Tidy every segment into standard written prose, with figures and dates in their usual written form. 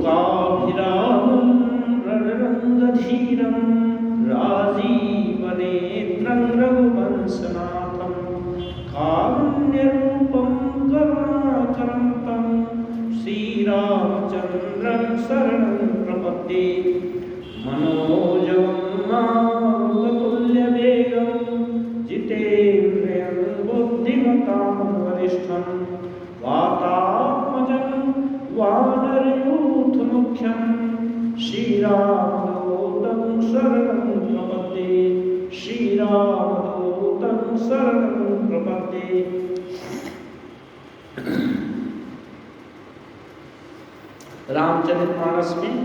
लोकाभिरामं रणरङ्गधीरं राजीवनेत्रं रघुवंशनाथं कारुण्यरूपं करुणाकरं तं श्रीरामचन्द्रं शरणं प्रपद्ये। मनोजवं मारुततुल्यवेगं जितेन्द्रियं बुद्धिमतां वरिष्ठं वातात्मजं वानरयूथमुख्यं श्रीरामदूतं शरणं प्रपद्ये। श्रीरामदूतं शरणं प्रपद्ये। रामचरितमानस में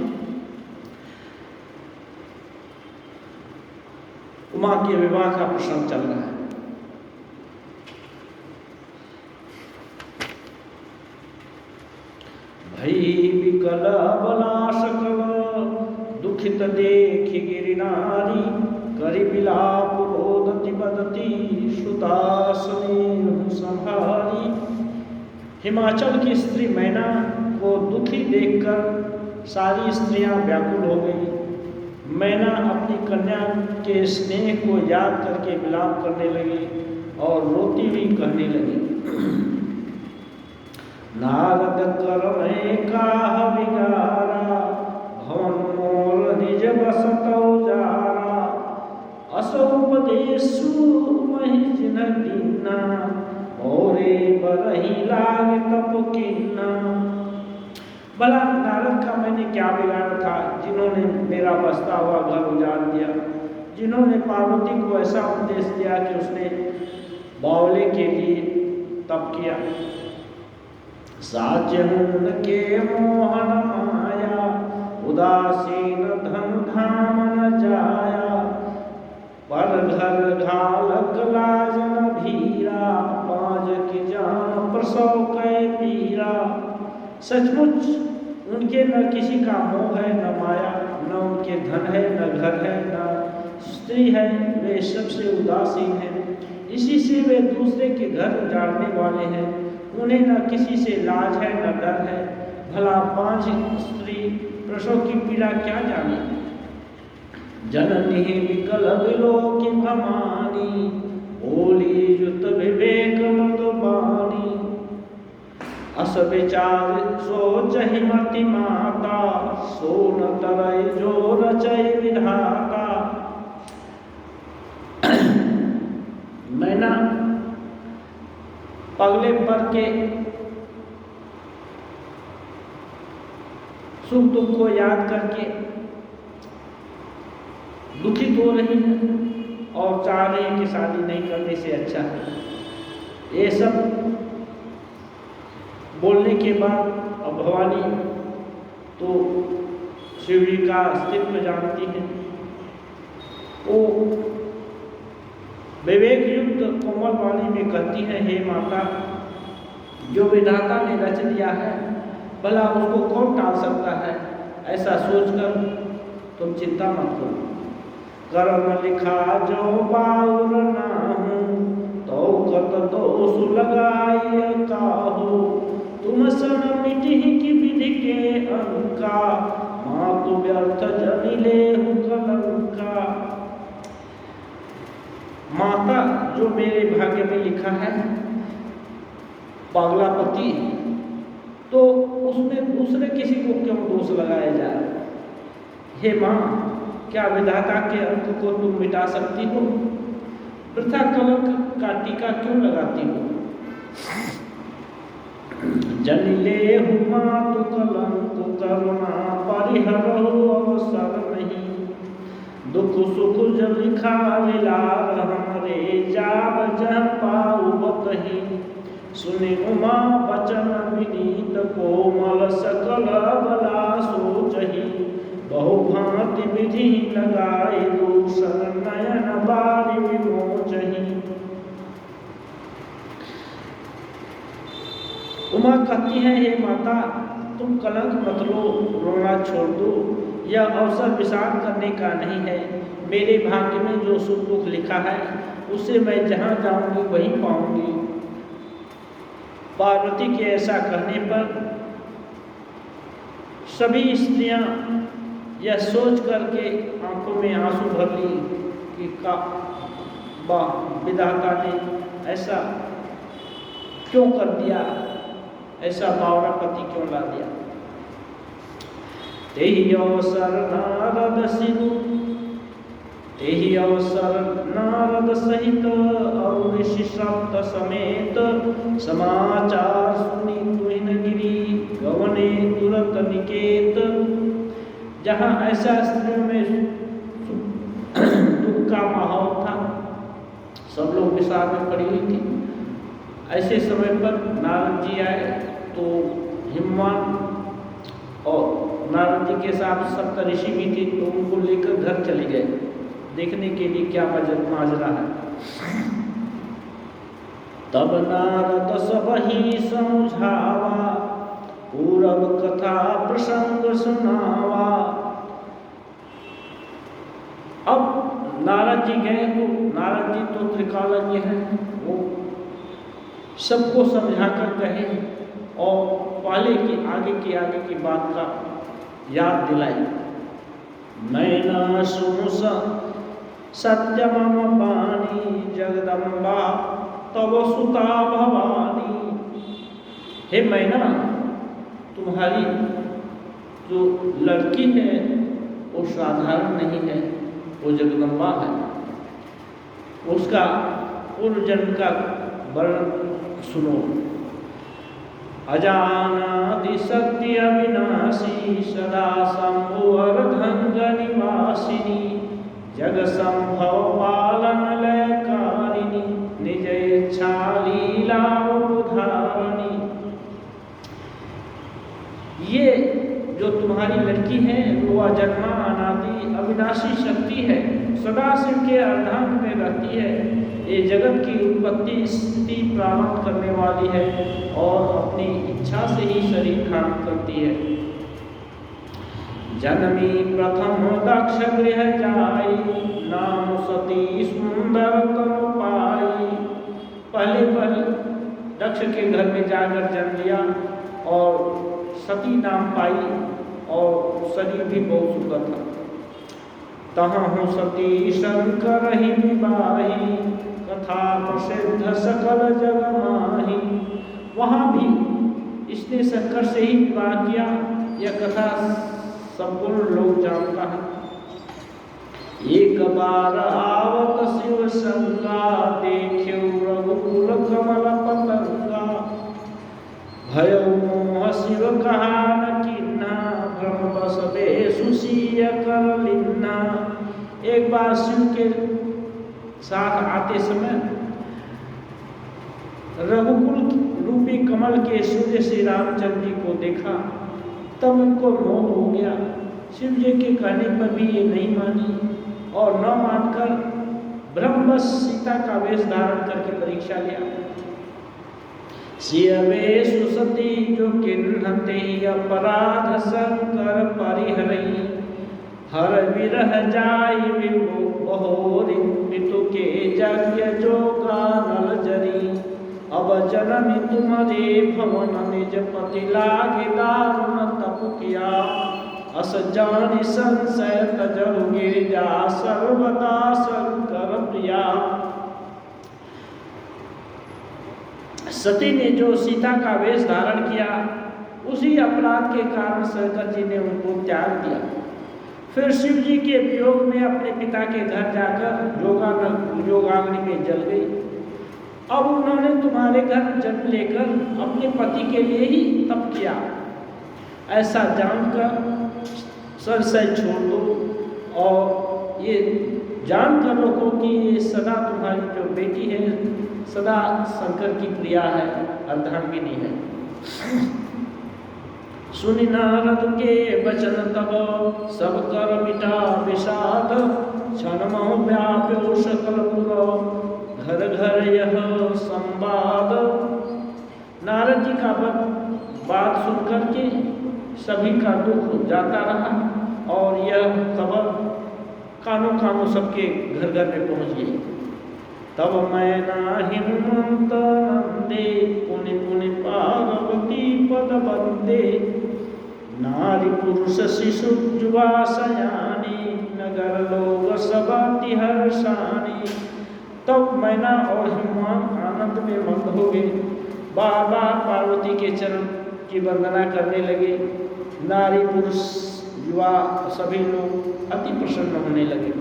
उमा के विवाह का प्रसंग चल रहा है। भई विकल बला सकल दुखित देख गिरि नारी करि विलाप रोदति बदति सुदासने संहारी। हिमाचल की स्त्री मैना को दुखी देखकर सारी स्त्रियां व्याकुल हो गई। मैना अपनी कन्या के स्नेह को याद करके विलाप करने लगी और रोती हुई कहने लगी। नारद कर मैं काह विगारा भवन मोर निज बसतौ जारा असौ उपदेशु महि जिन दीना मोरे बरही लाग तप कीना। भला नारद का मैंने क्या बिगाड़ा था जिन्होंने मेरा बसता हुआ घर उजाड़ दिया, जिन्होंने पार्वती को ऐसा उपदेश दिया कि उसने बावले के लिए तप किया। साजन के मोहन माया उदासीन धन धाम न जाया पर घर घालक लाजन भीरा पाज की जान प्रसव कै पीरा। सचमुच उनके न किसी का मोह है, न माया, न उनके धन है, न घर है, न स्त्री है, वे सबसे उदासीन हैं। इसी से वे दूसरे के घर उजाड़ने वाले हैं। उन्हें न किसी से लाज है, न डर है। भला पांच स्त्री प्रसव की पीड़ा क्या जाने। जननी विकल विलोकी भमानी बोली युत विवेक मृदुबानी। अस विचार सोच हिमति माता सो न तरय जो रचय विधाता। मैना पगले पर के सुख दुख को याद करके दुखित हो रही है और चाह रही है कि शादी नहीं करने से अच्छा है। ये सब बोलने के बाद अब भवानी तो शिव जी का अस्तित्व जानती है। वो विवेक युक्त कोमल वाणी में कहती है, हे माता, जो विधाता ने रच दिया है भला उसको कौन टाल सकता है। ऐसा सोचकर तुम चिंता मत करो। कर्म लिखा जो बाउर ना हूँ तो कत दोष लगाई काहू। तुम सन मिटि की विधि के अंका माँ तो व्यर्थ जनिले कलंका। माता, जो मेरे भाग्य में लिखा है पागलापति, तो उसमें दूसरे किसी को क्यों दोष लगाया जाए। हे माँ, क्या विधाता के अंक को तुम मिटा सकती हो। वृथा कलंक का टीका क्यों लगाती हो। जनिले हुआ तो कलंक करुणा परिहरहु अवसर नहीं। दुख सुख जब लिखा विलार हमरे जाब जह पाऊ बतही। सुने उमा वचन विनीत कोमल सकल बला सोचही। बहुभांति विधि लगाए दूषण नयन बारी विमोचही। उमा कहती है, हे माता, तुम कलंक मत लो, रोना छोड़ दो। यह अवसर विषाद करने का नहीं है। मेरे भाग्य में जो सुख दुख लिखा है उसे मैं जहाँ जाऊंगी वहीं पाऊंगी। पार्वती के ऐसा कहने पर सभी स्त्रियां यह सोच करके आंखों में आंसू भर ली कि का विधाता ने ऐसा क्यों कर दिया, ऐसा बावरा पति क्यों ला दिया। तेहि अवसर नारद सहित और ऋषि सप्त समेत समाचार सुनी तुहिन गिरी गवने तुरत निकेत। जहाँ ऐसा स्त्रियों में दुख का माहौल था, सब लोग विषाद में पड़ी हुई थी, ऐसे समय पर नारद जी आए तो हिमवान और नारद जी के साथ सप्त ऋषि भी थे, तो उनको लेकर घर चले गए देखने के लिए क्या माजरा है। तब नारद सब ही समझावा पूरब कथा प्रसंग सुनावा। अब नारद जी गए तो नारद जी तो त्रिकालज्ञ हैं, वो सबको समझा कर कहे और पहले की आगे की बात का याद दिलाई। नैना सुनुस सत्य मम पानी जगदम्बा तव सुता भवानी। हे मैना, तुम्हारी जो लड़की है वो साधारण नहीं है, वो जगदम्बा है। उसका पूर्व जन्म का वर्णन सुनो। अजानादि सत्य अविनाशी सदा शंभुवर धंग निवासिनी जग संभव पालन लयकारिणी निज इच्छा लीला उधारणी। ये जो तुम्हारी लड़की है वो अजन्मा अनादि अविनाशी शक्ति है, सदा शिव के अर्धांग में रहती है। ये जगत की उत्पत्ति स्थिति प्रारंभ करने वाली है और अपनी इच्छा से ही शरीर धारण करती है। जनमी प्रथम दक्ष गृह जाई नाम सती सुंदर तनु पाई। पहले दक्ष के घर में जाकर जन्म लिया और सती नाम पाई और शरीर भी बहुत सुंदर था। तहाँ हो सती शंकर ही विवाही कथा प्रसिद्ध सकल जग माही। वहाँ भी इसने शंकर से ही विवाह किया, यह कथा संपूर्ण लोग जानता है। एक बार आवत शिव संगा देख्यो रघुकुल कमल पतंगा। भयो मोह शिव कहा न कीन्हा भ्रम बस बेसु सिय कर लीन्हा। एक बार शिव के साथ आते समय रघुकुल रूपी कमल के सूर्य श्री रामचंद्र जी को देखा, तब उनको मोह हो गया। शिव जी के कहने पर भी ये नहीं मानी और न मानकर ब्रह्मवश सीता का वेश धारण करके परीक्षा लिया। सिय वेशु सती जो किन्हते अपराध शंकर परिहरई। हर विरह जाय विभु बहोरि पितु के यज्ञ जो गानल जरी। अब जननी तुम्हारे भवन निज पति लागे दारुण तप किया। अस जानि संशय तजहु गिरिजा सर्वदा शंकर प्रिया। सती ने जो सीता का वेश धारण किया, उसी अपराध के कारण शंकर जी ने उनको त्याग दिया। फिर शिव जी के वियोग में अपने पिता के घर जाकर योगाग्नि में जल गई। अब उन्होंने तुम्हारे घर जन्म लेकर अपने पति के लिए ही तप किया, ऐसा जानकर संशय छोड़ दो और ये जानकर रखो कि ये सदा तुम्हारी जो बेटी है सदा शंकर की प्रिया है, अर्धांगिनी है। सुनि नारद के वचन तब सब कर मिटा विषाद। क्षण मह व्याप्यो सकल पुर घर घर यह संवाद। नारद जी का बात सुनकर के सभी का दुख जाता रहा और यह खबर कानों कानों सबके घर घर में पहुंच गई। तब मैना हिमंत नंदे पुनि पुनि पार्वती पद बंदे। नारी पुरुष शिशु जुवा सयानी, नगर लोग सब अति हर्षानी। तब मैना और हिमवान आनंद में मग्न हो गए, बार बार पार्वती के चरण की वंदना करने लगे। नारी पुरुष युवा सभी लोग अति प्रसन्न होने लगे।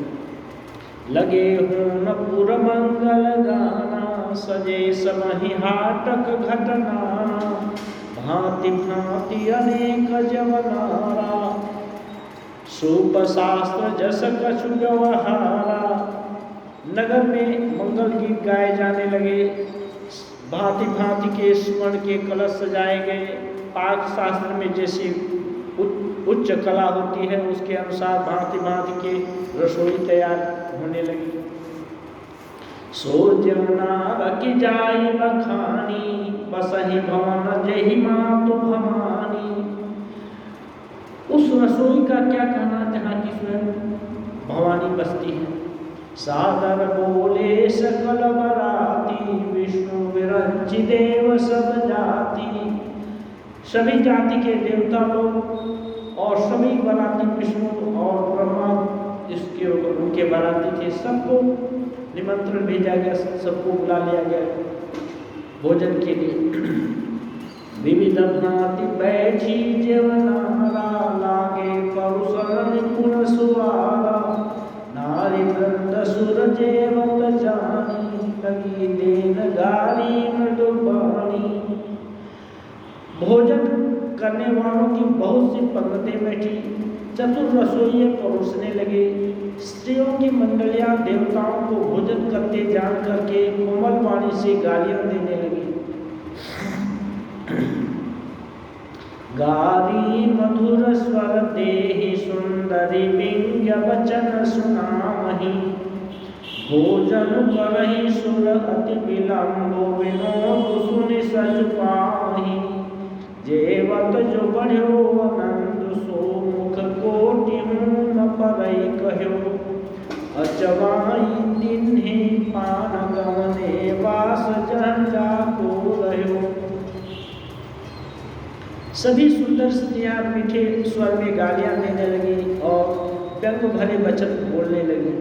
लगे हों पूर मंगल गाना, सजे समहि हाटक घटनाना। भांति भांति अनेक जवनारा, सूप शास्त्र जस कछु व्यवहारा। नगर में मंगल गीत गाए जाने लगे, भांति भांति के स्वर्ण के कलश सजाए गए। पाक शास्त्र में जैसी उच्च कला होती है उसके अनुसार भांति भांति के रसोई तैयार होने लगी। सो जमुना की जाई बखानी, बसहि भवन जहि मातु भवानी। उस रसोई का क्या कहना जहाँ की स्वयं भवानी बसती है। सादर बोले सकल बराती, विष्णु विरंचि देव सब जाति। सभी जाति के देवता लोग और सभी बराती विष्णु और ब्रह्मा इसके उनके बराती थे, सबको निमंत्रण भेजा गया, सबको बुला लिया गया भोजन के लिए। विविध भांति बैठी जेवनारा, लागे परुषण निपुण सुवारा। नारी वृंद सुर जेवत जानी, लगी देन गारी मृदुबानी। भोजन करने वालों की बहुत सी पंक्तियां बैठी, चतुर रसोइये परोसने लगे। स्त्रियों की मंडलियां देवताओं को भोजन करते जान करके कोमल वाणी से गालियां देने लगी। गारी मधुर स्वर देहि, सुंदरी व्यंग्य वचन सुनामहि। भोजन करहि सुर अति विलंबो, विनोद सुनि सच पामहि। जेवत जो बढ़्यो आनंद, सो मुख कोटि न परई कह्यो। अचवाई तिन्हि पान गमने, वास जह जाको रह्यो। सभी सुंदर स्त्रियां मीठे स्वर में गालियां देने लगी और व्यंग भरे वचन बोलने लगी।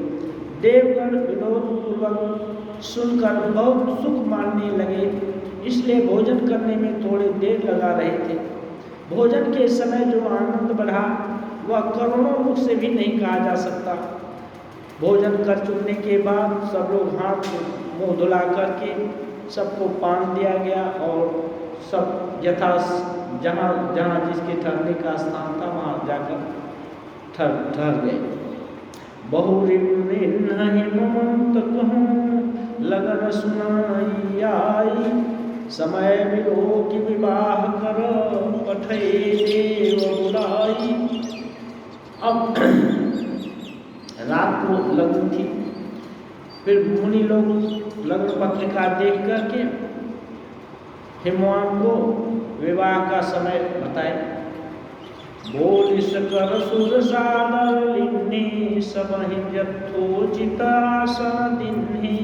देवगण विनोद पूर्वक सुनकर बहुत सुख मानने लगे, इसलिए भोजन करने में थोड़ी देर लगा रहे थे। भोजन के समय जो आनंद बढ़ा वह करोड़ों मुख से भी नहीं कहा जा सकता। भोजन कर चुकने के बाद सब लोग हाथ मुंह धुला करके सबको पान दिया गया और सब यथा जहाँ जहाँ जिसके ठहरने का स्थान था वहाँ जाकर ठहर गए। बहुरिम हिमवंत कहूँ, लगन सुनाई आई। समय मिलो कि विवाह कर, पठे देव बुलाई। अब रात को लगन थी, फिर मुनि लोग लगन पत्रिका देख करके हिमवान को विवाह का समय बताए। बोल कर सुर सादर लिन्नी, सबहि यथोचित आसन दिन्हि।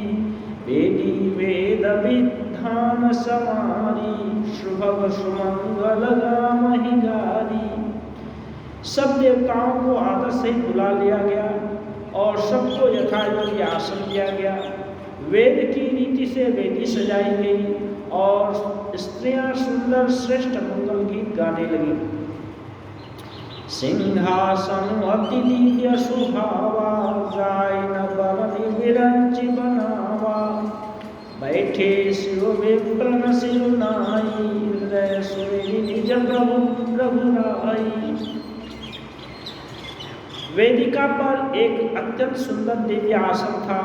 वेदी वेद विधान समारी, शुभ सुमंगल गामहि गारी। सब देवताओं को आदर से बुला लिया गया और सबको यथायोग्य आसन दिया गया। वेद की रीति से वेदी सजाई गई और स्त्रियां सुंदर श्रेष्ठ मंगल गीत गाने लगी। सिंहासन अति दिव्य सुहावा, जाय न बरनि विरंचि बनावा। बैठे शिव विप्रन सिरुनाई, हृदय सुनि निज प्रभु रघुराई। वेदिका पर एक अत्यंत सुंदर दिव्य आसन था,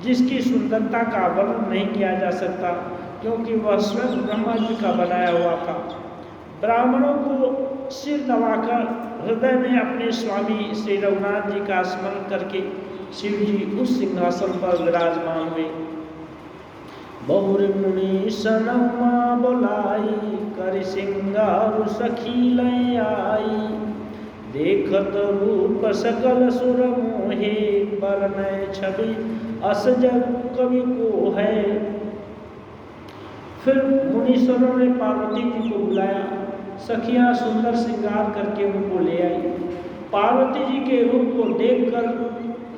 जिसकी सुंदरता का वर्णन नहीं किया जा सकता, क्योंकि वह स्वयं ब्रह्मा जी का बनाया हुआ था। ब्राह्मणों को सिर नवाकर हृदय में अपने स्वामी श्री रघुनाथ जी का स्मरण करके शिव जी उस सिंहासन पर विराजमान हुए। बहुर मुनि सनमा बोलाई, कर सिंगार सखी लय आई। देखत रूप सकल सुर मोहे, बरनय छवि अस जग कवि को है। फिर मुनीश्वरों ने पार्वती जी को बुलाया, सखियां सुंदर श्रृंगार करके उनको ले आई। पार्वती जी के रूप को देखकर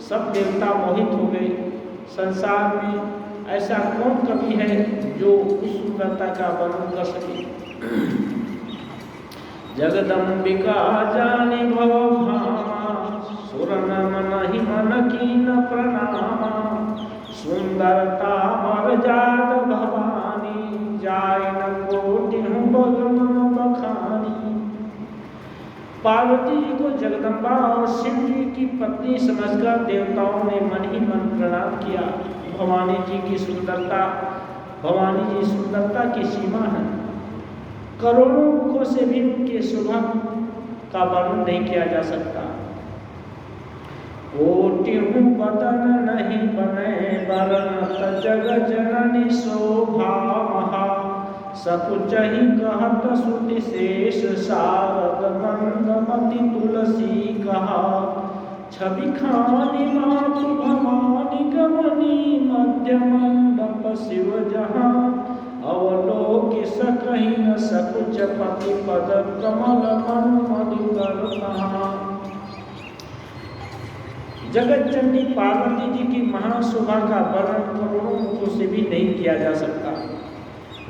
सब देवता मोहित हो गए। संसार में ऐसा कौन कवि है जो उस सुंदरता का वर्णन कर सके। जगदम्बिका जानी भव भामा, सुर नमन ही मन कीन प्रणामा। सुंदरता मर जात भवानी, जाय न कोटि बगमन बखानी। पार्वती जी को जगदम्बा और शिव जी की पत्नी समझकर देवताओं ने मन ही मन प्रणाम किया। भवानी जी की सुंदरता, भवानी जी सुंदरता की सीमा है। करोड़ों मुखों से भी उनके शोभा का वर्णन नहीं किया जा सकता। कोटि बदन नहीं बने बरन, जग जननी शोभा महा। सकुच ही कहत सुति शेष, शारद मंदमति तुलसी कहा। छवि खानी मातु भवानी गमनी, मध्य मंडप शिव जहाँ। अवलोकि सकहि न सकुच पति पद, कमल मन मधुकर कहाँ। जगत जननी पार्वती जी की महाशोभा का वर्णन करोड़ों मुखों से भी नहीं किया जा सकता।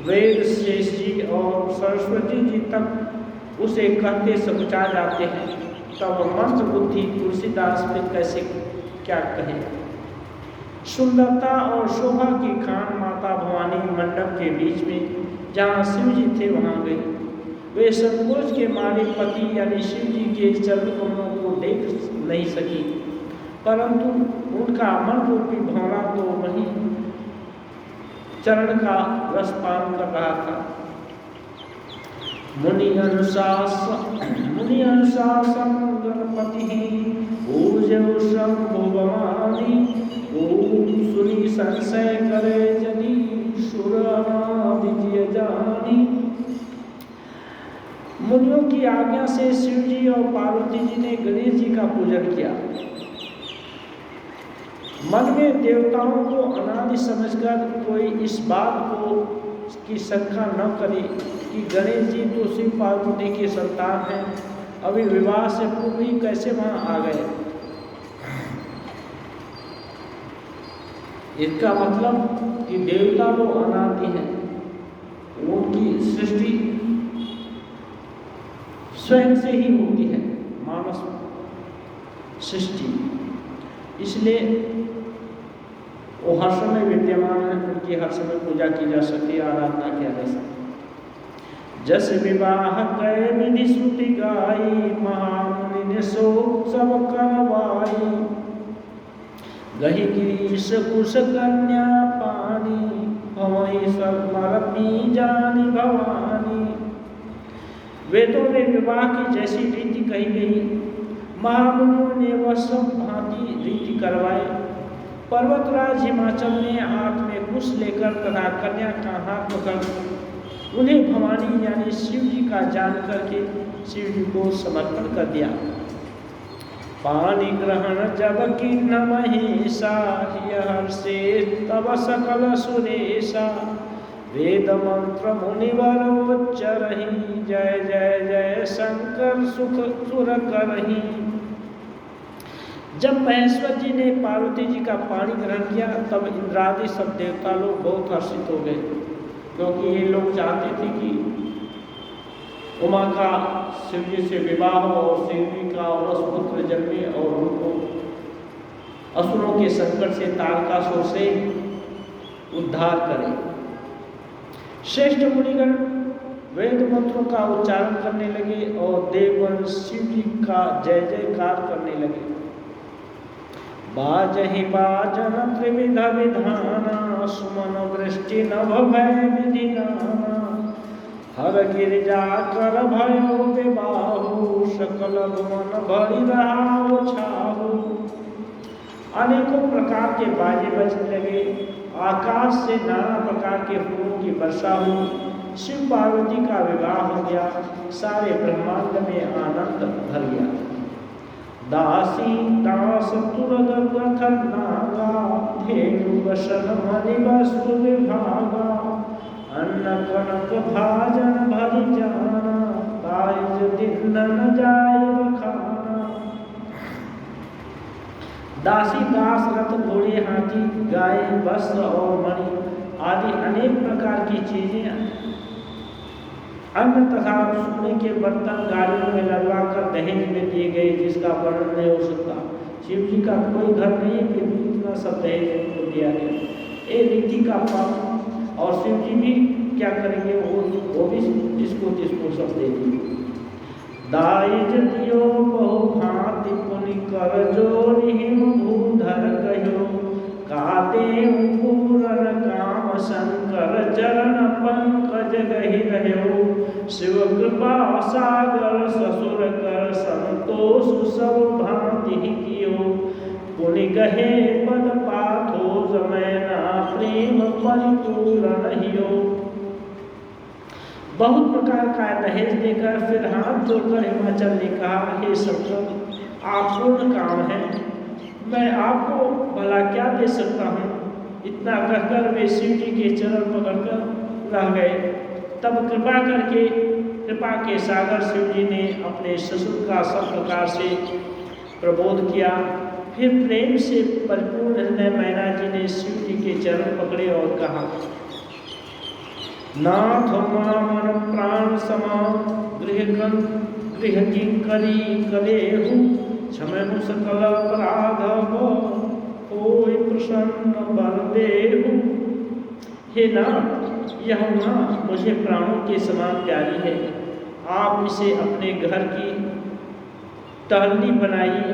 वेद शेष जी और सरस्वती जी तक उसे कहते सकुचा जाते हैं, तब मंद बुद्धि तुलसीदास में कैसे क्या कहे। सुंदरता और शोभा की खान माता भवानी मंडप के बीच में जहाँ शिव जी थे वहाँ गई। वे संकोच के मारे पति यानी शिव जी के चरण कमलों को देख नहीं सकी, परंतु उनका मन रूपी भौरा तो वहीं चरण का रसपान कर रहा था। मुनि अनुशासन गणपति, पूजो शंभु भवानी। ओम सुनी संशय करे जनी, सुर विजय जानी। मुनियों की आज्ञा से शिव जी और पार्वती जी ने गणेश जी का पूजन किया। मन में देवताओं को अनादि समझकर कोई इस बात को की शंका न करे कि गणेश जी तो शिव पार्वती के संतान हैं, अभी विवाह से पूर्व ही कैसे वहां आ गए। इसका मतलब कि देवता वो अनादि हैं, उनकी सृष्टि स्वयं से ही होती है, मानस सृष्टि, इसलिए वो हर समय विद्यमान है, उनकी हर समय पूजा की जा सकती है, आराधना किया जा सकती। जस विवाह कै विधि श्रुति गाई, महामुनि ने शोक सब करवाई। गही गिरीश कुश कन्या पानी, हवई सब मरपी जानी भवानी। वेदों में विवाह की जैसी रीति कही गई, महामुनियों ने वह सब भांति रीति करवाए। पर्वतराज हिमाचल ने हाथ में कुश लेकर तथा कन्या का हाथ पकड़ उन्हें भवानी यानी शिव जी का जान करके शिव जी को समर्पण कर दिया। पानी ग्रहण जब किन्न महेशा, हर्षे तब सकल सुरेशा। वेद मंत्र मुनिवर उच्चरहि, जय जय जय शंकर सुख सुर करहि। जब महेश्वर जी ने पार्वती जी का पानी ग्रहण किया तब इंद्रादि सब देवता लोग बहुत हर्षित हो गए, क्योंकि ये लोग चाहते थे कि उमा का शिव जी से विवाह हो और शिव जी का और पुत्र जन्मे और उनको असुरों के संकट से तारकासुर से उद्धार करे। श्रेष्ठ मुनिगण वेद मंत्रों का उच्चारण करने लगे और देवगण शिव जी का जय जयकार करने लगे। बाजहि बाजन त्रिविध विधाना, सुमन वृष्टि नभ भय विधि नाना। हर गिरिजा कर भयो विबाहु, सकल भुवन भरि रहाउ छाहु। अनेकों प्रकार के बाजे बजने लगे, आकाश से नाना प्रकार के फूलों की वर्षा हुई। शिव पार्वती का विवाह हो गया, सारे ब्रह्मांड में आनंद भर गया। दासी दास तुरग प्रथम नागा, धेनु वसन मणि वस्तु विभागा। अन्न कनक भाजन भरि जाना, काज दिन न जाय बखाना। दासी दास रथ घोड़े हाथी गाय वस्त्र और मणि आदि अनेक प्रकार की चीजें अन्न तथा सोने के बर्तन गाड़ियों में लगवा कर दहेज में दिए गए, जिसका वर्णन नहीं हो सकता। शिव जी का कोई घर नहीं है कि इतना सब दहेज को दिया गया, ये रीति का पालन। और शिव जी भी क्या करेंगे, वो भी जिसको सब दे दिए। दाइज दियो बहु भांति पुनि कर जोरिहिम भूधर कहो, काते पूरन काम शंकर चरण पंकज गहि रहो। शिव कृपा सागर ससुर कर संतोष सब भांति कियो, पुनि गहे पद पाथो जमैना प्रेम परिपूर्ण हियो। बहुत प्रकार का दहेज देकर फिर हाथ जोड़कर हिमाचल ने कहा, हे सतगुरु आप पूर्ण काम है, मैं आपको भला क्या दे सकता हूँ। इतना कहकर वे शिव जी के चरण पकड़कर रह गए। तब कृपा के सागर शिव जी ने अपने ससुर का सब प्रकार से प्रबोध किया। फिर प्रेम से परिपूर्ण हृदय मैना जी ने शिव जी के चरण पकड़े और कहा, नाथ मन प्राण समान गृह किंकरी कलेहु, क्षमनु सकल अपराध कोई प्रसन्न बर देहु। हे नाथ, यह माँ मुझे प्राणों के समान प्यारी है, आप इसे अपने घर की टहलनी बनाइए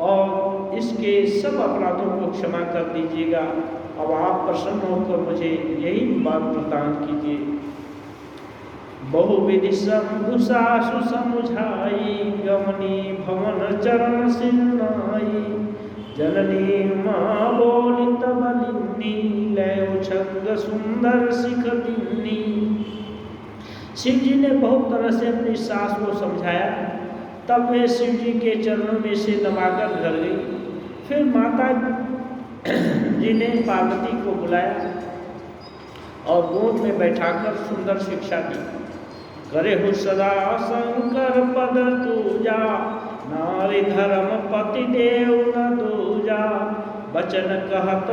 और इसके सब अपराधों को क्षमा कर दीजिएगा। अब आप प्रसन्न होकर मुझे यही बात प्रदान कीजिए। बहुविधि सासु समुझाई, गमनी भवन चरण सिरनाई। जननी माँ बोली तब लिन्नी, लय छंद सुंदर सिख दिन्नी। शिव जी ने बहुत तरह से अपनी सास को समझाया। तब वे शिव जी के चरणों में से दबाकर घर गई। फिर माता जी ने पार्वती को बुलाया और गोद में बैठाकर सुंदर शिक्षा दी। करे हो सदा शंकर पद पूजा, नारी धर्म पति देव न दूजा। बचन कहत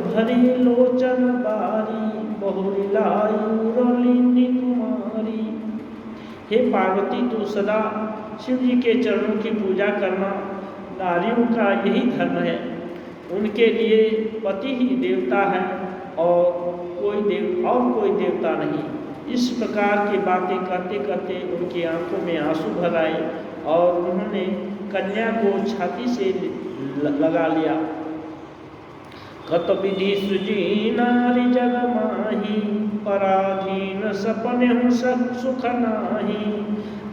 भरी लोचन बारी, बहुरी लायुरलिनी कुमारी। हे पार्वती, तू सदा शिव जी के चरणों की पूजा करना, नारियों का यही धर्म है। उनके लिए पति ही देवता है और कोई देवता नहीं। इस प्रकार की बातें करते करते उनकी आंखों में आंसू भर आए और उन्होंने कन्या को छाती से लगा लिया। कत विधि सुजी नारी जग माही, पराधीन सपने सुख नाही।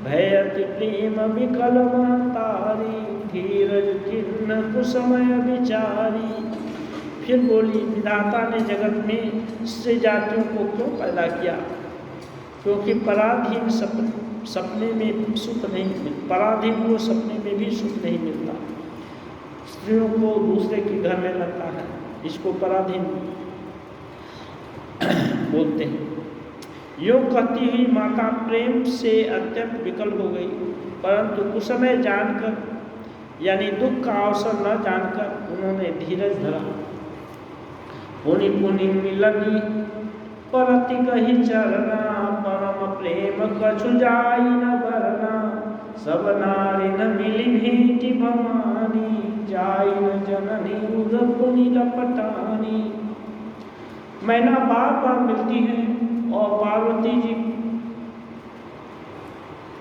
भयति प्रेम विकल तारी, धीरज किन्न कुसमय विचारी। फिर बोली, विधाता ने जगत में स्त्री जातियों को क्यों पैदा किया? क्योंकि पराधीन सपने में सुख नहीं मिलता, पराधीन को सपने में भी सुख नहीं मिलता। स्त्रियों को दूसरे के घर में लगता है, इसको पराधीन बोलते हैं। यूँ कहती हुई माता प्रेम से अत्यंत विकल हो गई, परंतु कुसमय जानकर यानी दुख का अवसर न जानकर उन्होंने धीरज धरा। पुनि पुनि मिलनी परति कही चरना, परम प्रेम कछु जाई न बरना। सब नारी न मिली भेंटी भवानी, जाई न जननी उर पुनि लपटानी। मैना बार बार मिलती हैं और पार्वती जी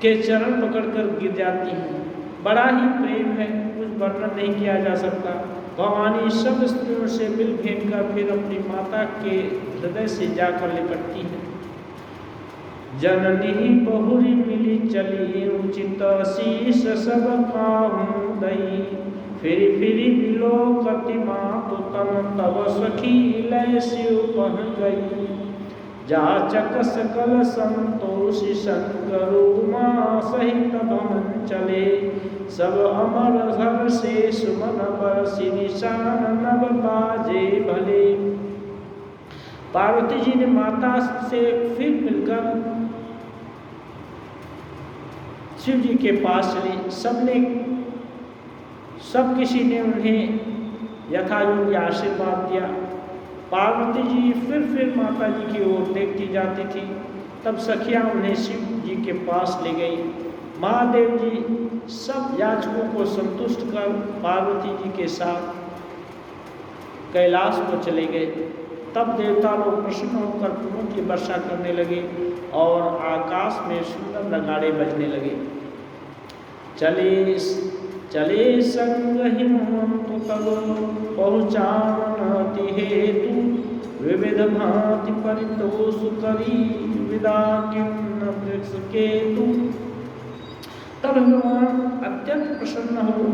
के चरण पकड़कर गिर जाती हैं। बड़ा ही प्रेम है, कुछ वर्णन नहीं किया जा सकता। भवानी सब स्त्रियों से मिल भेंट कर फिर अपनी माता के हृदय से जाकर लिपटती है। जननी बहुरी मिली चली, उचित शीश सब काहूँ दई। फिरी फिरी बिलोकति मातु तन, तब सखी लय शिव पह गई। जाचक सकल संतोषी शंकरु, माँ सहित भवन चले। सब अमर हर से सुमन बरसी, निशान नभ बाजे भले। पार्वती जी ने माता से फिर मिलकर शिव जी के पास चली। सब किसी ने उन्हें यथायोग्य आशीर्वाद दिया। पार्वती जी फिर माता जी की ओर देखती जाती थी। तब सखियां उन्हें शिव जी के पास ले गई। महादेव जी सब याचकों को संतुष्ट कर पार्वती जी के साथ कैलाश को चले गए। तब देवता लोग प्रसन्न होकर फूलों की वर्षा करने लगे और आकाश में सुंदर नगाड़े बजने लगे। चले संग हिमंतु तब पहुँचावनति हेतु विविध भांति परितोष करी विदा किन्न वृक्ष केतु। तब भगवान अत्यंत प्रसन्न हो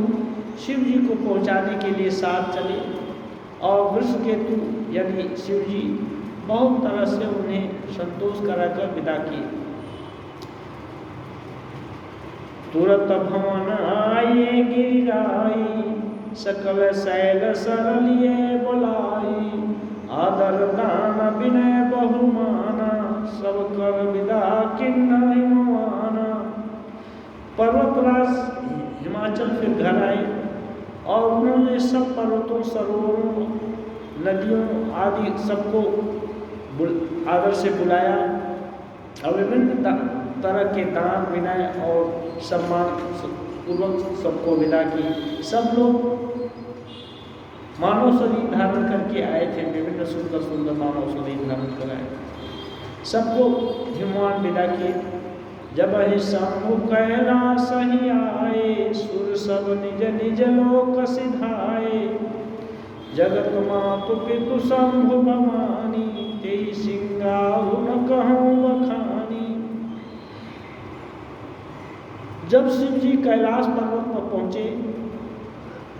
शिव जी को पहुँचाने के लिए साथ चले और वृक्ष केतु यानी शिव जी बहुत तरह से उन्हें संतोष कराकर विदा किए। तुरंत भवन आए गिरिराई सकल शैल सरलिए बोलाई आदर दान विनय बहुमाना सब कर विदा किन्न हिमवाना। पर्वतराज हिमाचल फिर घर आए और उन्होंने सब पर्वतों सरोवरों नदियों आदि सबको आदर से बुलाया और विभिन्न तरह के दान विनय और सम्मान पूर्वक सबको विदा की। सब लोग मानव शरीर धारण करके आए थे, विभिन्न सुंदर सुंदर मानव शरीर धारण कर आए। सबको हिमवान विदा किए। जब ही शंभु कैलाश ही आए सुर सब निज निज लोक सिधाए जगत मातु पितु शंभु भवानी तेई सिंगारु न कहूँ बखानी। जब शिव जी कैलाश पर्वत पर पहुंचे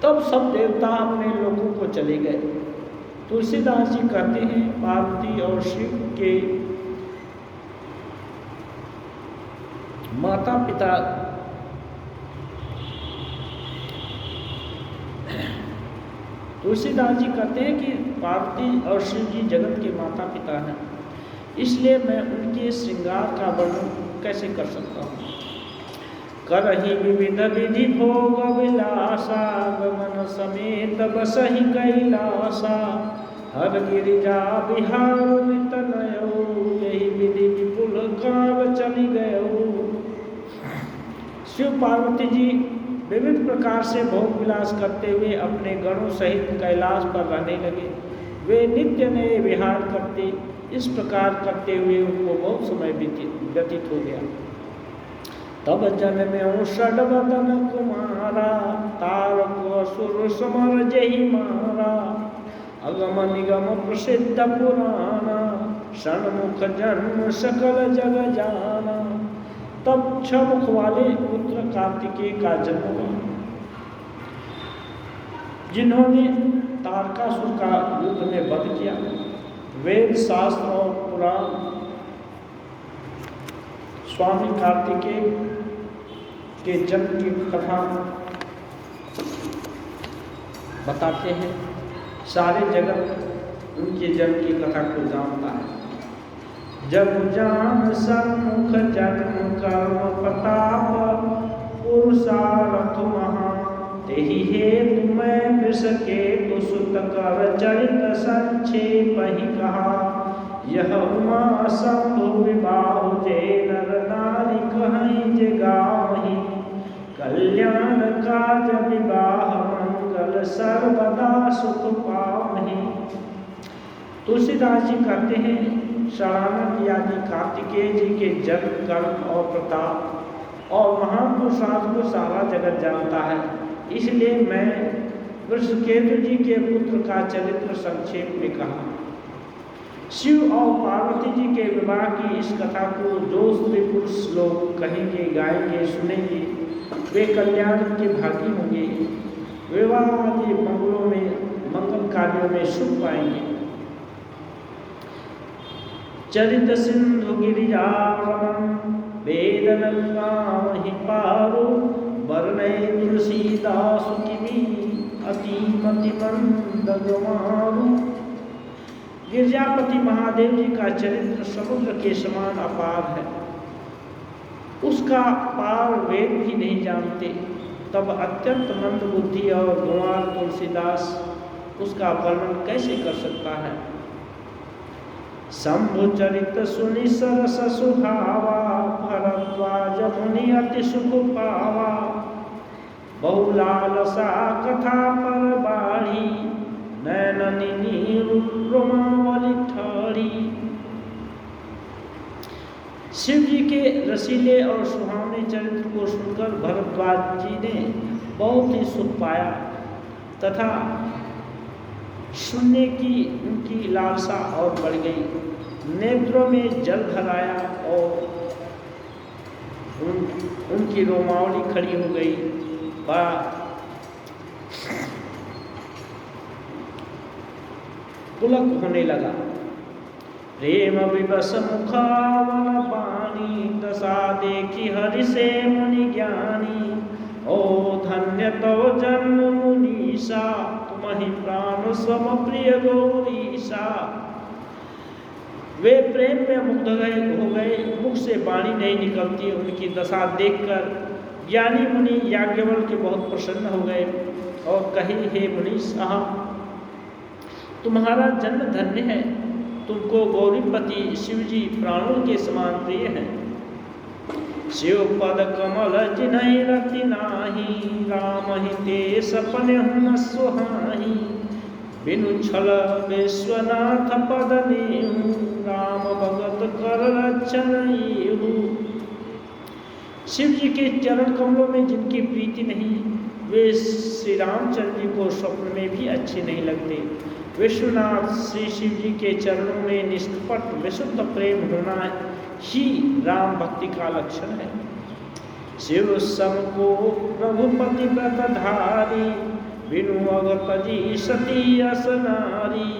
तब सब देवता अपने लोगों को चले गए। तुलसीदास जी कहते हैं पार्वती और शिव के माता पिता तुलसीदास जी कहते हैं कि पार्वती और शिव जी जगत के माता पिता हैं, इसलिए मैं उनके श्रृंगार का वर्णन कैसे कर सकता हूँ। करहि विविध विधि भोग विलासा गमन समेत बसहि कैलासा हर गिरिजा बिहार तनयो यही विधि विपुल काल चली गयो। शिव पार्वती जी विविध प्रकार से भोग विलास करते हुए अपने गणों सहित कैलाश पर रहने लगे। वे नित्य नए विहार करते, इस प्रकार करते हुए उनको बहुत समय व्यतीत हो गया। तब जन्म्यो षड्वदन कुमारा तारक असुर समर जहि मारा अगम निगम प्रसिद्ध पुराना षण्मुख जन्म सकल जग जाना। तब 6 मुख वाले पुत्र कार्तिकेय का जन्म हुआ, जिन्होंने तारकासुर का युद्ध में वध किया। वेद शास्त्र और पुराण स्वामी कार्तिकेय के जन्म की कथा बताते हैं। सारे जगत उनके जन्म की कथा को जानता है। जब जान सन्मुख जन्म कर्म प्रताप पुरुषार्थ महा तेहि हेतु मैं वृष केतु सुत कर चरित संक्षेप ही कहा। यह उमा शंभु विबाहु जे नर नारी कहीं जे गावहि कल्याण काज विवाह मंगल सर्वदा सुख पावहि। तुलसीदास जी कहते हैं शरणानंद यानी कार्तिकेय जी के जन्म कर्म और प्रताप और महान पुरुषार्थ को सारा जगत जानता है, इसलिए मैं वृषकेतु जी के पुत्र का चरित्र संक्षेप में कहा। शिव और पार्वती जी के विवाह की इस कथा को जो स्त्री पुरुष लोग कहेंगे, गाएंगे, सुनेंगे वे कल्याण के भागी होंगे, विवाह आदि मंगल कार्यों में सुख पाएंगे। चरित सिंधु गिरिजावरम वेदन ही पारो वर्णय तुलसीदास किमी अतिमति मंद गमारू। गिरिजापति महादेव जी का चरित्र समुद्र के समान अपार है। उसका पार वेद भी नहीं जानते, तब अत्यंत मंद बुद्धि और गुणवान तुलसीदास उसका वर्णन कैसे कर सकता है। शंभु चरित सुनि सरस सुहावा, भरद्वाज मुनि अति सुख पावा। बहुलालसा कथा पर बाढ़ी, नैननी रोमावली ठाड़ी। शिव जी के रसीले और सुहावने चरित्र को सुनकर भरद्वाज जी ने बहुत ही सुख पाया तथा सुनने की उनकी लालसा और बढ़ गई। नेत्रों में जल भर आया और उनकी रोमावली खड़ी हो गई। बड़ा पुलक होने लगा। प्रेम विवश मुखावन पानी, दशा देखी हरि से मुनि ज्ञानी। ओ धन्य तव जन्म मुनीषा, तुम्हि प्राण सम प्रिय गौरीशा। वे प्रेम में मुग्ध हो गए, मुख से वाणी नहीं निकलती। उनकी दशा देखकर ज्ञानी मुनि याज्ञवल्क्य बहुत प्रसन्न हो गए और कहे, हे मुनीषा, तुम्हारा जन्म धन्य है। तुमको गौरीपति शिवजी प्राणों के समान प्रिय हैं। शिव पद कमल जिन्है रति नाही, राम ही ते सपने हुन सुहाही। बिनु छल विश्वनाथ पद नेहु, राम भगत कर रक्षण एहु। शिव जी के चरण कमलों में जिनकी प्रीति नहीं, वे श्री रामचंद्र जी को स्वप्न में भी अच्छे नहीं लगते। विश्वनाथ श्री शिव जी के चरणों में निष्कपट विशुद्ध प्रेम होना ही राम भक्ति का लक्षण है। शिव सम को रघुपति व्रत धारी, बिनु अगत जी सती अस नारी।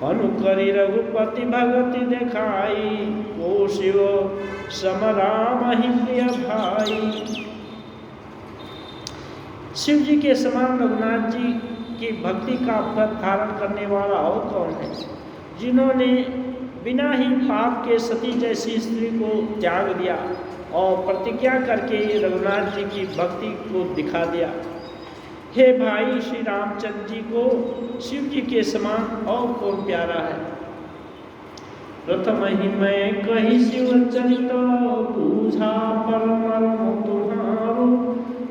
अनुकरी रघुपति भगति दिखाई, ओ शिव सम राम ही प्रिय भाई। शिव जी के समान रघुनाथ जी की भक्ति का व्रत धारण करने वाला और कौन है, जिन्होंने बिना ही पाप के सती जैसी स्त्री को त्याग दिया और प्रतिज्ञा करके रघुनाथ जी की भक्ति को दिखा दिया। हे भाई, श्री रामचंद्र जी को शिव जी के समान और कौन प्यारा है। प्रथम ही मैं कही शिव चरित, पूछा परम तुम्हारो।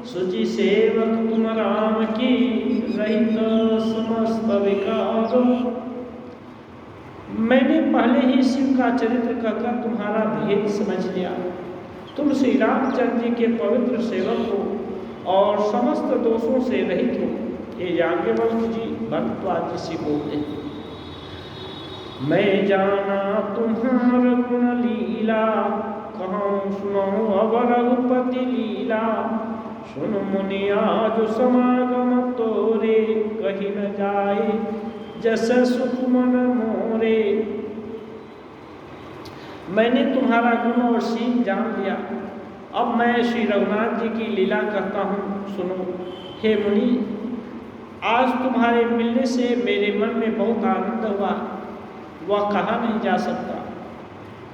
सुचि सेवक तुम राम की, रहित समस्त विकार। मैंने पहले ही शिव का चरित्र कहकर तुम्हारा भेद समझ लिया। तुम श्री रामचंद्र जी के पवित्र सेवक हो और समस्त दोषों से रहित हो। ये याज्ञवल्क्य जी भरद्वाज जी से बोलते हैं। मैं जाना तुम्हार गुण लीला, कहूँ सुनो अब रघुपति लीला। सुन मुनि आज समागम तोरे, कही न जाए जस सुख मन मोरे। मैंने तुम्हारा गुण और शील जान लिया, अब मैं श्री रघुनाथ जी की लीला करता हूँ, सुनो। हे मुनि, आज तुम्हारे मिलने से मेरे मन में बहुत आनंद हुआ, वह कहा नहीं जा सकता।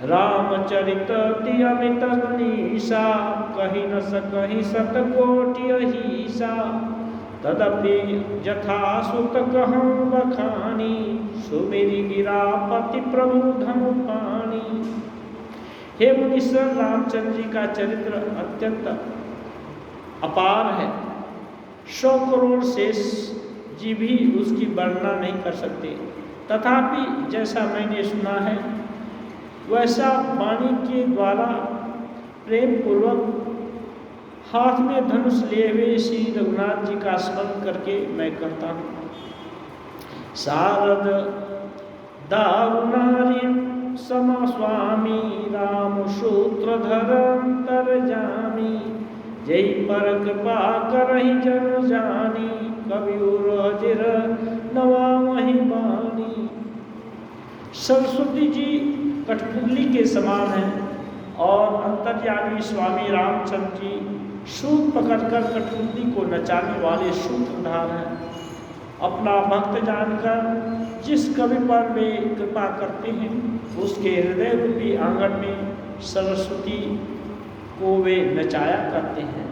रामचरित अति अमित गुणीसा, कही न सकहि शतकोटि अहीसा। तदपि यथा सुत कहूँ बखानी, सुमेरी गिरा पति प्रभु धनु पानी। हे मुनीश्वर, रामचंद्र जी का चरित्र अत्यंत अपार है। 100 करोड़ शेष जी भी उसकी वर्णना नहीं कर सकते। तथापि जैसा मैंने सुना है, वैसा वाणी के द्वारा प्रेम पूर्वक हाथ में धनुष लिए हुए श्री रघुनाथ जी का स्मरण करके मैं कहता हूँ। शारद दारुणारी सम स्वामी, राम सूत्रधर अंतर्जामी। जय पर कृपा करहि जन जानी, कवियुर अजिर नवा वही बानी। सरस्वती जी कठपुतली के समान हैं और अंतर्यामी स्वामी रामचंद्र जी सूत पकड़कर कठपुतली को नचाने वाले सूत्रधार हैं। अपना भक्त जानकर जिस कवि पर वे कृपा करते हैं, उसके हृदय रूपी आंगन में सरस्वती को वे नचाया करते हैं।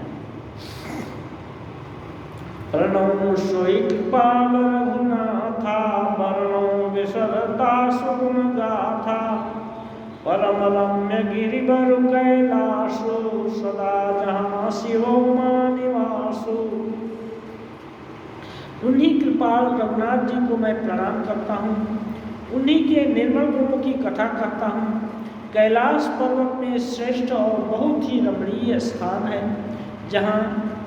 प्रणौ श्वेतपाल रघुनाथा वर्णो विशरता सुगुण गाथा परम रम्य गिरिवर कैलाशो सदा जहाँ शिवो मां निवासो। उन्हीं कृपाल रघुनाथ जी को मैं प्रणाम करता हूँ, उन्हीं के निर्मल गुणों की कथा करता हूँ। कैलाश पर्वत में श्रेष्ठ और बहुत ही रमणीय स्थान है जहाँ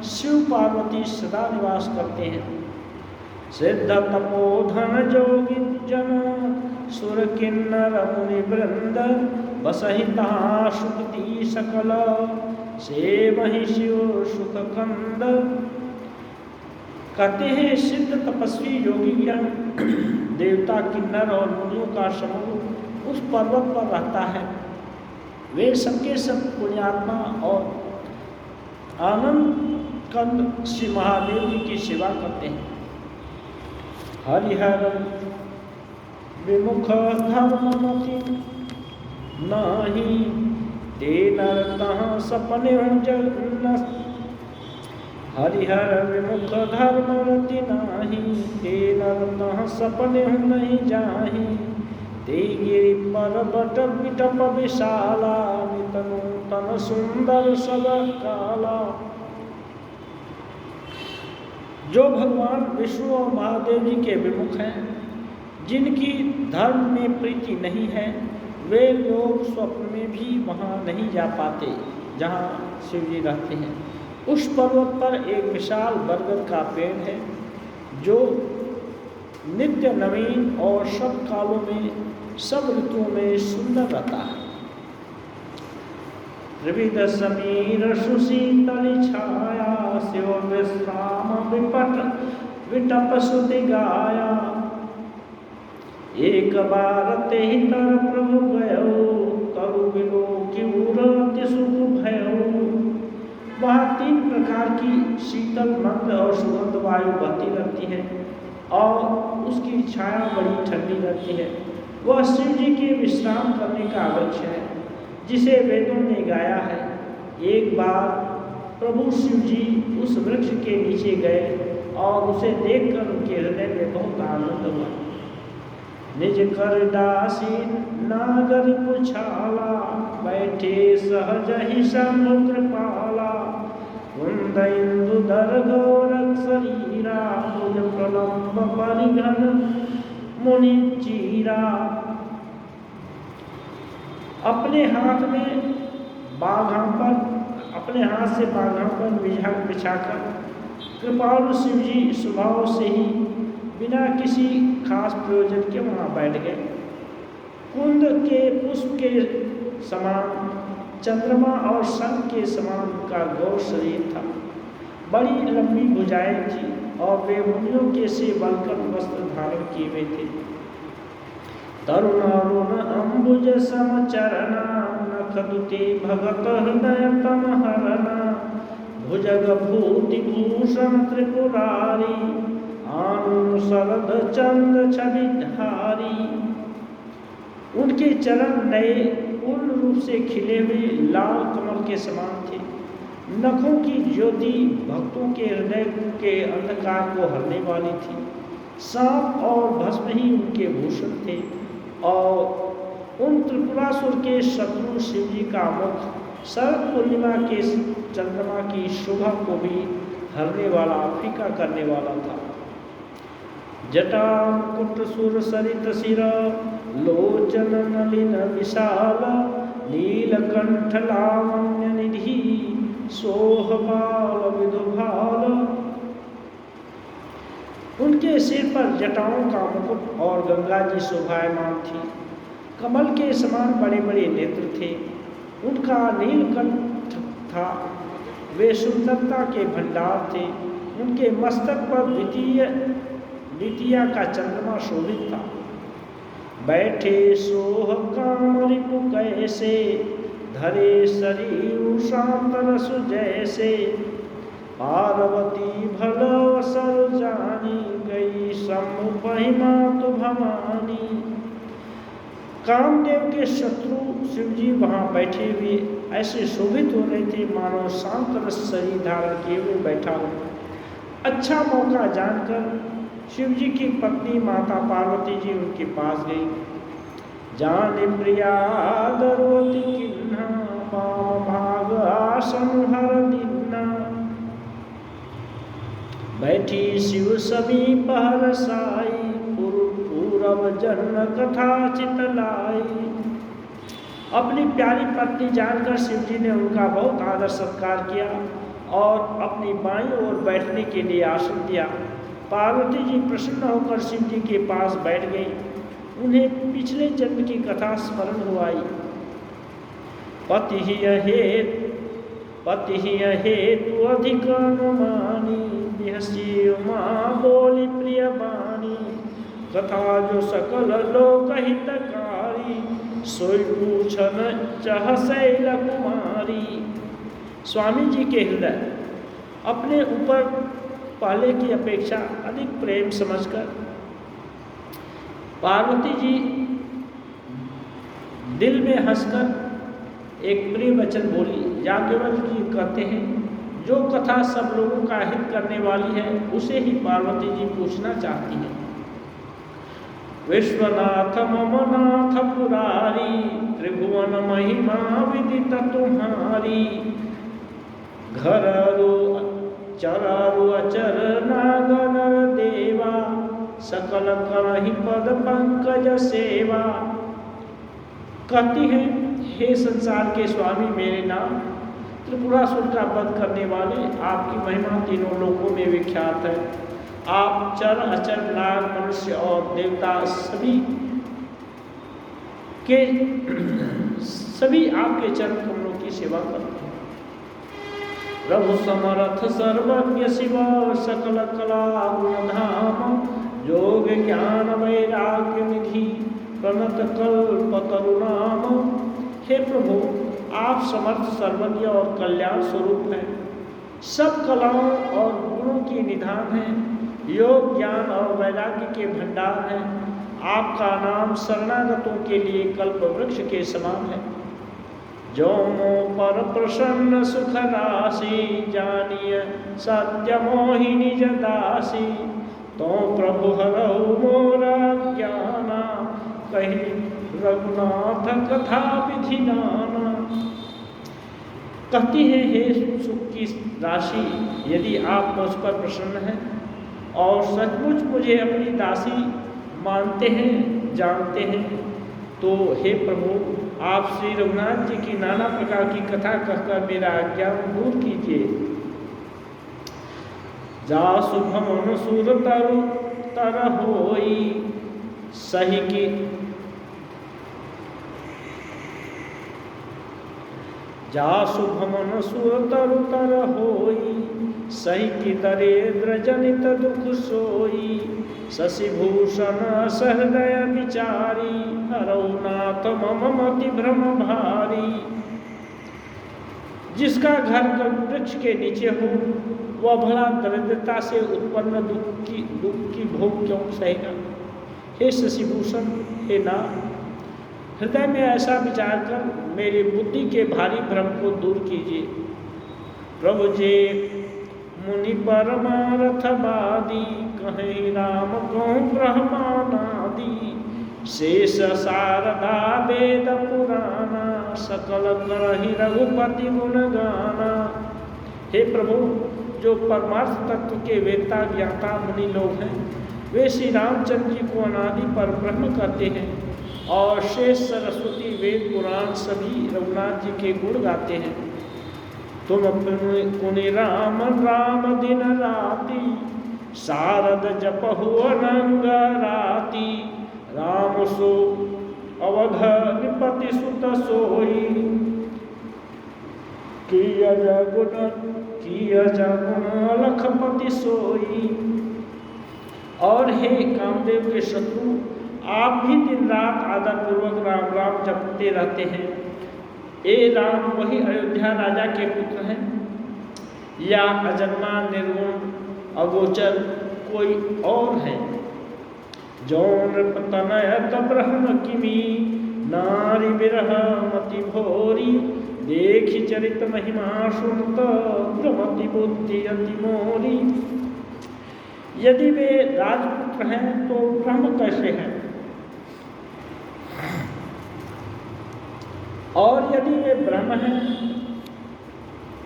शिव पार्वती सदा निवास करते हैं। सिद्ध तपोधन जोगी जन सुर किन्नर मुनि वृंद बसहि तहाँ सुखती सकल से वही शिव सुख कंद। कहते हैं सिद्ध तपस्वी योगी जन देवता किन्नर और मुनियों का समूह उस पर्वत पर रहता है। वे सबके सब पुण्यात्मा और आनंद कंद श्री महादेव जी की सेवा करते हैं। हरिहर विमुख धर्ममति नाही ते नर तहाँ सपने जग। हरिहर विमुख धर्ममति नाही ते नर तहाँ सपने नहीं जाही। ते गिरि पर्वत विटप विशाला नितनु तन सुंदर सब काला। जो भगवान विष्णु और महादेव जी के विमुख हैं, जिनकी धर्म में प्रीति नहीं है, वे लोग स्वप्न में भी वहाँ नहीं जा पाते जहाँ शिव जी रहते हैं। उस पर्वत पर एक विशाल बरगद का पेड़ है जो नित्य नवीन और सब कालों में सब ऋतुओं में सुंदर रहता है। त्रिविध समीर सुशीतल छाया शिव विश्राम विपट विटप सुति गाया। एक बार ते तर प्रभु गयो करु विलोकि उरति सुख भयो। वहाँ 3 प्रकार की शीतल मंद और सुगंध वायु बहती रहती है और उसकी छाया बड़ी ठंडी रहती है। वह शिव जी के विश्राम करने का वृक्ष है जिसे वेदों ने गाया है। एक बार प्रभु शिव जी उस वृक्ष के नीचे गए और उसे देखकर उनके हृदय में बहुत आनंद हुआ। निज कर दासी नागर पुछाला बैठे सहज ही समुद्र पाला। कुंद इंदु दर गौरक शरीरा मुझ प्रलंब परिघन मुनि चीरा। अपने हाथ से बाघां पर बिछाकर कृपालु शिव जी स्वभाव से ही बिना किसी खास प्रयोजन के वहाँ बैठ गए। कुंद के पुष्प के समान चंद्रमा और सन के समान का गौर शरीर था। बड़ी लंबी भुजाएं थी और वे मुनियों के से बलकर वस्त्र धारण किए हुए थे। तरुण अरुण अंबुज समचरना नखदुते भगत हृदय तम हरना। भुजग भूति भूषण त्रिपुरारी आनु शरद चंद छविधारी। उनके चरण नए पूर्ण रूप से खिले हुए लाल कमल के समान थे। नखों की ज्योति भक्तों के हृदय के अंधकार को हरने वाली थी। सांप और भस्म ही उनके भूषण थे और उन त्रिपुरासुर के शत्रु शिव जी का मुख शरद पूर्णिमा के चंद्रमा की शोभा को भी हरने वाला फीका करने वाला था। जटा मुकुट सुर सरित सिर लोचन नलिन विशाल नीलकंठ लावण्य निधि सोहबाल विदुभाल। उनके सिर पर जटाओं का मुकुट और गंगा जी शोभायमान थी। कमल के समान बड़े बड़े नेत्र थे। उनका नीलकंठ था। वे सुंदरता के भंडार थे। उनके मस्तक पर द्वितीया का चंद्रमा शोभित था। बैठे सोह काम रिपु कैसे धरे शरीर शांत रस जैसे। पार्वती भल अवसर जानी गई समुपहिमा तो भवानी। कामदेव के शत्रु शिव जी वहाँ बैठे हुए ऐसे शोभित हो रहे थे मानो शांत रस शरीर धारण किए हुए बैठा हो। अच्छा मौका जानकर शिव जी की पत्नी माता पार्वती जी उनके पास गई। जाने प्रिया दरोति किन्हा पाम भाग आसन हर दिन्ना। बैठी शिव समीप हरसाई पूरब जन्म कथा चितलाई। अपनी प्यारी पत्नी जानकर शिव जी ने उनका बहुत आदर सत्कार किया और अपनी बाईं ओर बैठने के लिए आसन दिया। पार्वती जी प्रसन्न होकर शिव जी के पास बैठ गई। उन्हें पिछले जन्म की कथा स्मरण हुआई। पति ही हेतु अधिक अनुमानी बिहसी माँ बोली प्रिय बानी। कथा जो सकल लोक हितकारी सोई पूछन चह शैल कुमारी। स्वामी जी के हृदय अपने ऊपर पहले की अपेक्षा अधिक प्रेम समझकर पार्वती जी दिल में हंसकर एक प्रिय वचन बोली। याज्ञवल्क्य जी कहते हैं, जो कथा सब लोगों का हित करने वाली है उसे ही पार्वती जी पूछना चाहती हैं। विश्वनाथ मम नाथ पुरारी त्रिभुवन महिमा विदित तुम्हारी। घररु चररु अचर नागर देवा सकल करहि पद पंकज सेवा। कहती हैं, हे संसार के स्वामी मेरे नाम त्रिपुरासुर का वध करने वाले आपकी महिमा तीनों लोकों में विख्यात है। आप चर अचर नाग मनुष्य और देवता सभी आपके चरण कमलों की सेवा करते हैं। प्रभु समर्थ सर्वज्ञ शिव सकल कला गुण धाम योग ज्ञान वैराग्य निधि प्रणत कल्पतरु नाम। हे प्रभु, आप समर्थ सर्वज्ञ और कल्याण स्वरूप हैं, सब कलाओं और गुणों की निधान हैं, योग ज्ञान और वैराग्य के भंडार हैं। आपका नाम शरणागतों के लिए कल्प वृक्ष के समान है। जो मो पर प्रसन्न सुख राशि जानिय सत्य मोहिनी जदासी। तो प्रभु हरहु मोरा ज्ञाना कही रघुनाथ कथा विधि नाना। कहती है, हे सुख की राशि, यदि आप मुझ पर प्रसन्न हैं और सचमुच मुझे अपनी दासी मानते हैं जानते हैं तो हे प्रभु, आप श्री रघुनाथ जी की नाना प्रकार की कथा कहकर मेरा अज्ञान दूर कीजिए। जा शुभम सुर तरु तर होई सही की। जा शुभम सुर तरु तर होई सही की दरिद्र जनित दुख सोई। शशिभूषण सहृदय विचारी हरौनाथ मम मति भ्रम भारी। जिसका घर वृक्ष के नीचे हो वह भला दरिद्रता से उत्पन्न दुख की भोग क्यों सहेगा। हे शशिभूषण, हे नाथ, हृदय में ऐसा विचार कर मेरी बुद्धि के भारी भ्रम को दूर कीजिए। प्रभु जे मुनि परमार्थवादी कहीं राम कहूँ ब्रह्मानादि। शेष शारदा वेद पुराना सकल करहि रघुपति गुण गाना। हे प्रभु, जो परमार्थ तत्व के वेदता ज्ञाता मुनि लोग हैं वे श्री रामचंद्र जी को अनादि पर ब्रह्म कहते हैं और शेष सरस्वती वेद पुराण सभी रघुनाथ जी के गुण गाते हैं। तुम पुनि राम राम दिन राति शारद जपहु अनंग राति। राम सो अवध निपति सुत सोई किया जगुण लखपति सोई। और हे कामदेव के शत्रु, आप भी दिन रात आदर पूर्वक राम राम जपते रहते हैं। ए राम वही अयोध्या राजा के पुत्र हैं या अजन्मा निर्गुण अगोचर कोई और है। जौन तनयत ब्रह्म किमी नारी विरह मति भोरी। देखि चरित महिमा सुनत भ्रमति बुद्धि अति मोरी। यदि वे राजपुत्र हैं तो ब्रह्म कैसे हैं, और यदि वे ब्रह्म हैं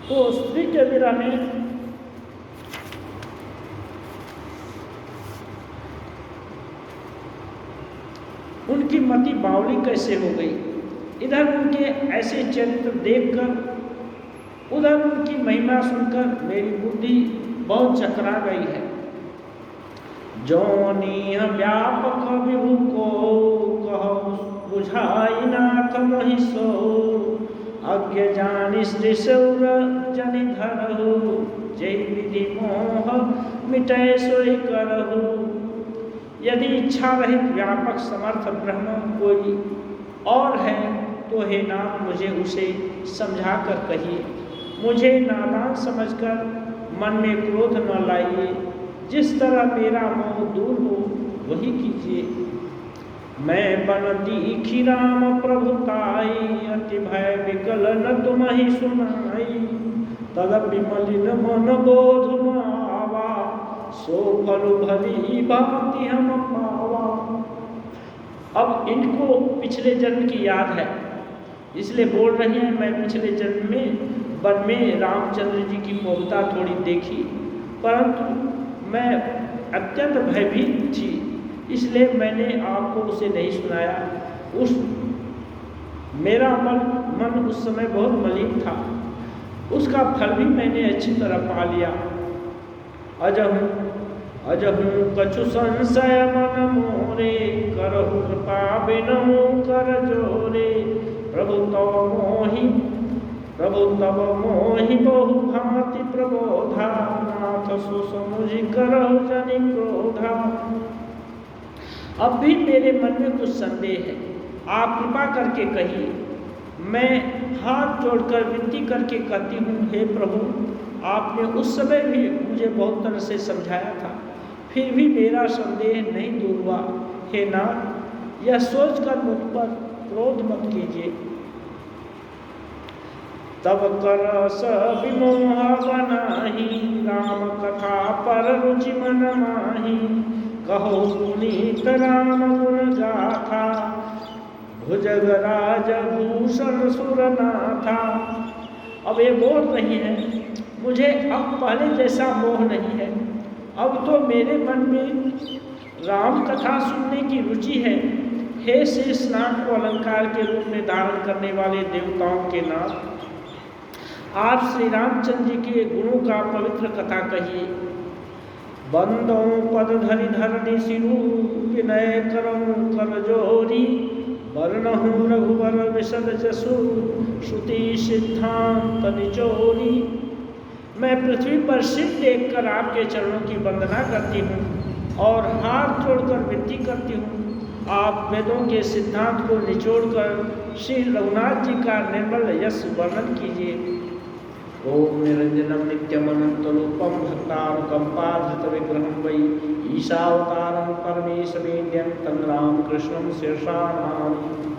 तो स्त्री के विरह में उनकी मति बावली कैसे हो गई। इधर उनके ऐसे चरित्र देखकर, उधर उनकी महिमा सुनकर मेरी बुद्धि बहुत चकरा गई है। जौनी व्यापक विभु को कहो बुझाई नाथ मोहि सो, अज्ञ जानि सौर जनि धरहु, जय विधि मोह मिटय सोई करहु। यदि इच्छा रहित व्यापक समर्थ ब्रह्म कोई और है तो हे नाथ मुझे उसे समझा कर कहिए। मुझे नादान समझकर मन में क्रोध न लाइए। जिस तरह मेरा मोह दूर हो वही कीजिए। मैं बन दीखी राम प्रभुताई, अति भय विकल न तुम ही सुनाई। तदपि मलिन मन बोध न आवा, सो फल भली भांति हम पावा। अब इनको पिछले जन्म की याद है, इसलिए बोल रही हैं मैं पिछले जन्म में वन में रामचंद्र जी की ममता थोड़ी देखी, परंतु मैं अत्यंत भयभीत थी, इसलिए मैंने आपको उसे नहीं सुनाया। मेरा मन उस समय बहुत मलिन था, उसका फल भी मैंने अच्छी तरह पा लिया। अजहु कछु संशय मन मोरे, करहु कृपा बिनहु कर जोरे। प्रभु तब मोहि बहु भांति प्रबोधा, नाथ सो समुझि करहु जनि क्रोधा। अब भी मेरे मन में कुछ संदेह है, आप कृपा करके कहिए। मैं हाथ जोड़कर विनती करके कहती हूँ, हे प्रभु आपने उस समय भी मुझे बहुत तरह से समझाया था, फिर भी मेरा संदेह नहीं दूर हुआ। हे नाथ यह सोचकर मुझ पर क्रोध मत कीजिए। तब कर विमोह बनाही, राम कथा पर रुचि मन माही। कहो पुनीत राम गुण गाथा, भुजगराज भूषण सुरनाथा। अब ये बोल रही हैं मुझे अब पहले जैसा मोह नहीं है, अब तो मेरे मन में राम कथा सुनने की रुचि है। हे शेषनाग को अलंकार के रूप में धारण करने वाले देवताओं के नाथ, आप श्री रामचंद्र जी के गुणों का पवित्र कथा कहिए। बंदो पद धरि धरणी सिरु, विनय करऊं कर जोरी। वर्णहु रघुवर विशद जसु, श्रुति सिद्धांत निचोरी। मैं पृथ्वी पर सिर देखकर आपके चरणों की वंदना करती हूँ और हाथ जोड़कर विनती करती हूँ, आप वेदों के सिद्धांत को निचोड़कर श्री रघुनाथ जी का निर्मल यश वर्णन कीजिए। ओम निरंजनम नित्यमनंतरूपम भक्तानुकंपाधृत विग्रहं वै ईशावतारं परमेशमेन्द्यं तं रामकृष्णं शीर्षा नमामि।